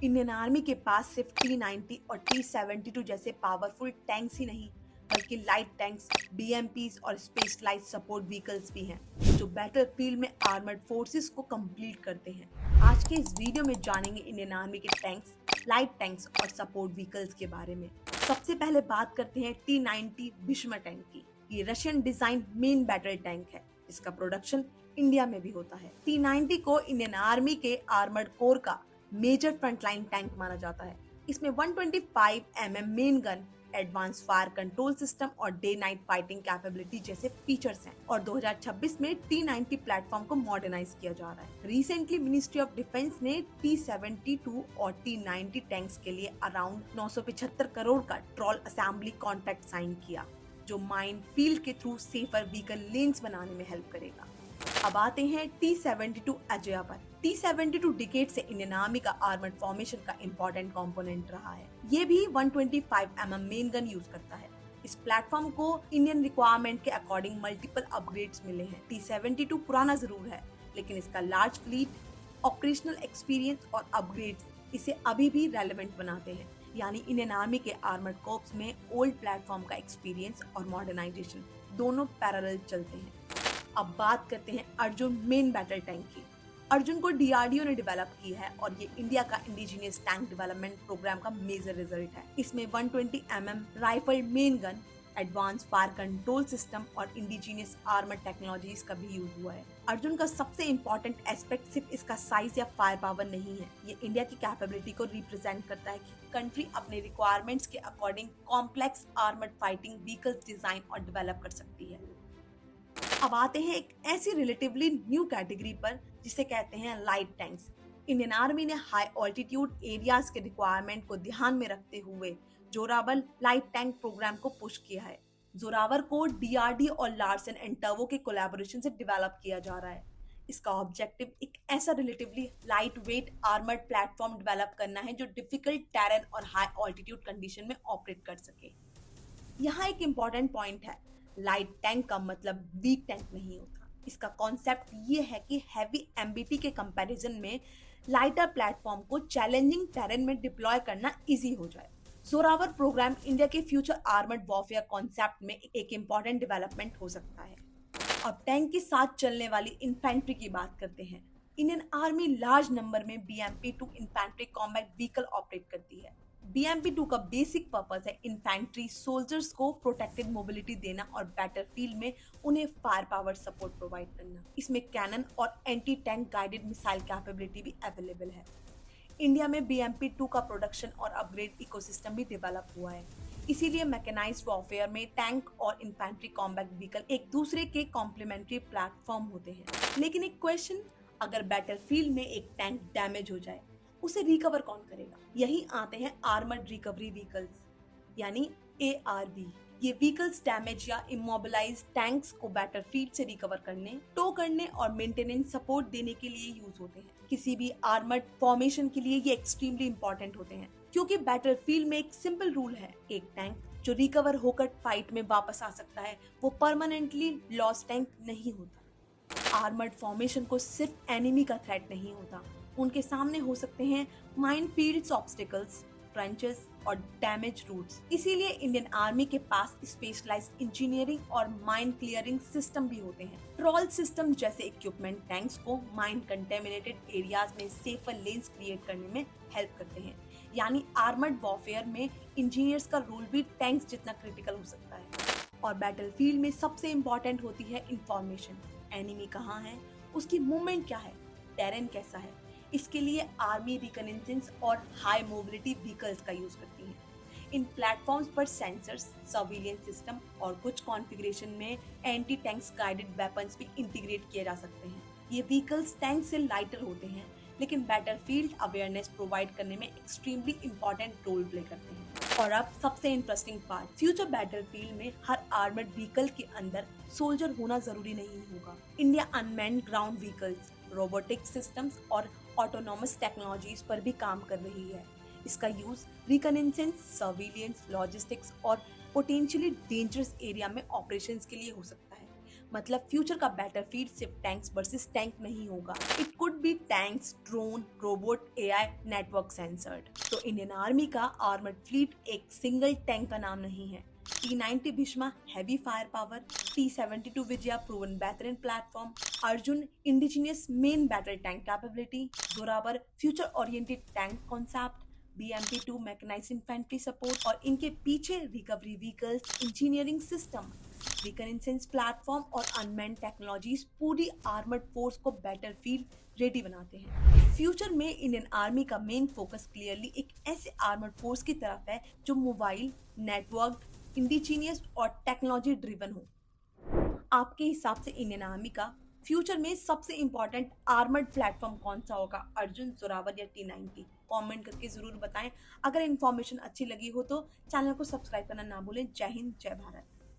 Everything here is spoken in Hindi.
इंडियन आर्मी के पास सिर्फ T-90 और T-72 जैसे पावरफुल टैंक्स ही नहीं, बल्कि लाइट टैंक्स, BMPs और स्पेशलाइज्ड सपोर्ट व्हीकल्स भी हैं, जो बैटलफील्ड में आर्मर्ड फोर्सेस को कंप्लीट करते हैं। आज के इस वीडियो में जानेंगे इंडियन आर्मी के टैंक्स, लाइट टैंक्स और सपोर्ट व्हीकल्स के बारे में। सबसे पहले बात करते हैं T-90 भीष्म टैंक की। ये Russian design main battle tank है, जिसका प्रोडक्शन इंडिया में भी होता है। T-90 को इंडियन आर्मी के आर्मर्ड कोर का मेजर फ्रंटलाइन टैंक माना जाता है। इसमें 125 mm main gun, advance fire control system और डे नाइट फाइटिंग कैपेबिलिटी जैसे फीचर्स हैं और 2026 में T-90 प्लेटफॉर्म को मॉडर्नाइज किया जा रहा है। रिसेंटली मिनिस्ट्री ऑफ डिफेंस ने T-72 और T-90 टैंक्स के लिए अराउंड 975 करोड़ का ट्रॉल असेंबली कॉन्ट्रैक्ट साइन किया, जो माइन फील्ड के थ्रू सेफर व्हीकल लेन्स बनाने में हेल्प करेगा। अब आते हैं T-72 अजया पर। T-72 डिकेड से इंडियन आर्मी का आर्मर्ड फॉर्मेशन का इंपॉर्टेंट कंपोनेंट रहा है। ये भी 125 mm मेन गन यूज करता है। इस प्लेटफॉर्म को इंडियन रिक्वायरमेंट के अकॉर्डिंग मल्टीपल अपग्रेड्स मिले हैं। T-72 पुराना जरूर है, लेकिन इसका लार्ज फ्लीट, ऑपरेशनल एक्सपीरियंस और अपग्रेड्स इसे अभी भी रेलेवेंट बनाते हैं। यानी इंडियन आर्मी के आर्मर्ड कोर्प्स में ओल्ड प्लेटफॉर्म का एक्सपीरियंस और मॉडर्नाइजेशन दोनों पैरेलल चलते हैं। अब बात करते हैं अर्जुन मेन बैटल टैंक की। अर्जुन को DRDO ने डेवलप की है और ये इंडिया का इंडिजिनियस टैंक डेवलपमेंट प्रोग्राम का मेजर रिजल्ट है। इसमें 120 mm rifle main gun, advance fire control system और इंडिजिनियस आर्मर टेक्नोलॉजीज का भी यूज हुआ है। अर्जुन का सबसे इम्पोर्टेंट एस्पेक्ट सिर्फ इसका साइज या फायर पावर नहीं है, ये इंडिया की कैपेबिलिटी को रिप्रेजेंट करता है कि कंट्री अपने रिक्वायरमेंट्स के according complex armoured fighting vehicles design और डेवलप कर सकती है। अब आते हैं एक ऐसी रिलेटिवली न्यू कैटेगरी पर जिसे कहते हैं लाइट टैंक्स। इंडियन आर्मी ने हाई ऑल्टीट्यूड एरियाज के रिक्वायरमेंट को ध्यान में रखते हुए जोरावर लाइट टैंक प्रोग्राम को पुश किया है। जोरावर को DRDO और लार्सन एंड टर्बो के कोलैबोरेशन से डेवलप किया जा रहा है। इसका ऑब्जेक्टिव एक ऐसा relatively light weight armoured platform develop करना है जो डिफिकल्ट टेरेन और हाई ऑल्टीट्यूड कंडीशन में ऑपरेट कर सके। यहाँ एक इम्पॉर्टेंट पॉइंट है, लाइट टैंक का मतलब वीक टैंक नहीं होता। इसका कॉन्सेप्ट ये है कि हैवी MBT के कंपैरिजन में लाइटर प्लेटफॉर्म को चैलेंजिंग टेरेन में डिप्लॉय करना इजी हो जाए। जोरावर प्रोग्राम इंडिया के फ्यूचर आर्मर्ड वॉरफेयर कॉन्सेप्ट में एक इम्पॉर्टेंट डेवलपमेंट हो सकता है। अब टैंक के साथ चलने वाली इन्फेंट्री की बात करते हैं। इंडियन आर्मी लार्ज नंबर में BMP-2 infantry combat vehicle operate करती है। BMP-2 का बेसिक पर्पस है इन्फेंट्री सोल्जर्स को प्रोटेक्टेड मोबिलिटी देना और बैटलफील्ड में उन्हें फायर पावर सपोर्ट प्रोवाइड करना। इसमें कैनन और anti tank guided missile capability भी अवेलेबल है। इंडिया में BMP-2 का प्रोडक्शन और अपग्रेड इकोसिस्टम भी डेवलप हुआ है, इसीलिए मैकेनाइज्ड वॉरफेयर में टैंक और इन्फेंट्री कॉम्बैट व्हीकल एक दूसरे के कॉम्प्लीमेंट्री प्लेटफॉर्म होते हैं। लेकिन एक क्वेश्चन, अगर बैटलफील्ड में एक टैंक डैमेज हो जाए, उसे रिकवर कौन करेगा? यही आते हैं आर्मर्ड रिकवरी व्हीकल्स यानी ARV। ये व्हीकल्स डैमेज या इमोबिलाइज टैंक्स को बैटलफील्ड से रिकवर करने, टो करने और मेंटेनेंस सपोर्ट देने के लिए यूज होते हैं। किसी भी आर्मर्ड फॉर्मेशन के लिए ये एक्सट्रीमली इंपॉर्टेंट होते हैं, क्योंकि बैटलफील्ड में एक सिंपल रूल है, एक टैंक जो रिकवर होकर फाइट में वापस आ सकता है, वो परमानेंटली लॉस्ट टैंक नहीं होता। आर्मर्ड फॉर्मेशन को सिर्फ एनिमी का थ्रेट नहीं होता, उनके सामने हो सकते हैं माइन फील्ड्स, ऑब्स्टिकल्स, ट्रेंचेस और डैमेज रूट्स। इसीलिए इंडियन आर्मी के पास स्पेशलाइज्ड इंजीनियरिंग और माइन क्लियरिंग सिस्टम भी होते हैं। ट्रॉल सिस्टम जैसे इक्विपमेंट टैंक्स को माइन कंटेमिनेटेड एरियाज में सेफर लेन्स क्रिएट करने में हेल्प करते हैं। यानी आर्मर्ड वॉरफेयर में इंजीनियर्स का रोल भी टैंक्स जितना क्रिटिकल हो सकता है। और बैटलफील्ड में सबसे इम्पोर्टेंट होती है इंफॉर्मेशन। एनिमी कहाँ है, उसकी मूवमेंट क्या है, टेरेन कैसा है। इसके लिए आर्मी रिकनेसेंस और हाई मोबिलिटी व्हीकल्स का यूज करती है। इन प्लेटफॉर्म्स पर सेंसर्स, सर्विलियंस सिस्टम और कुछ कॉन्फ़िगरेशन में एंटी टैंक्स गाइडेड वेपन्स भी इंटीग्रेट किए जा सकते हैं। ये व्हीकल्स टैंक से लाइटर होते हैं, लेकिन बैटलफील्ड अवेयरनेस प्रोवाइड करने में एक्सट्रीमली इंपॉर्टेंट रोल प्ले करते हैं। और अब सबसे इंटरेस्टिंग पार्ट, फ्यूचर बैटलफील्ड में हर आर्मर्ड व्हीकल के अंदर सोल्जर होना जरूरी नहीं होगा। India unmanned ground vehicles, robotic systems और ऑटोनॉमस टेक्नोलॉजीज पर भी काम कर रही है। इसका यूज रिकनेसेंस, सर्विलियंस, लॉजिस्टिक्स और पोटेंशियली डेंजरस एरिया में ऑपरेशंस के लिए हो सकता है। मतलब फ्यूचर का बैटलफील्ड सिर्फ टैंक्स वर्सेस टैंक नहीं होगा, it could be tanks, drone, robot, AI, network sensored. तो इंडियन आर्मी का आर्मर्ड फ्लीट एक सिंगल टैंक का नाम नहीं है। T-90 Bhishma heavy fire power, T-72 Vijaya proven veteran platform, Arjun indigenous main battle tank capability, Zorawar future oriented tank concept, BMP-2 mechanised infantry support और इनके पीछे recovery vehicles, engineering system, reconnaissance platform और अनमैन्ड टेक्नोलॉजीज पूरी आर्मर्ड फोर्स को बैटलफील्ड रेडी बनाते हैं। फ्यूचर में इंडियन आर्मी का मेन फोकस क्लियरली एक ऐसे आर्मर्ड फोर्स की तरफ है जो मोबाइल, नेटवर्क, इंडिजीनियस और टेक्नोलॉजी ड्रिवन हो। आपके हिसाब से इंडियन आर्मी का फ्यूचर में सबसे इंपॉर्टेंट आर्मर्ड प्लेटफॉर्म कौन सा होगा, अर्जुन, जोरावर या T-90? कमेंट करके जरूर बताएं। अगर इन्फॉर्मेशन अच्छी लगी हो तो चैनल को सब्सक्राइब करना ना भूलें। जय हिंद, जय भारत।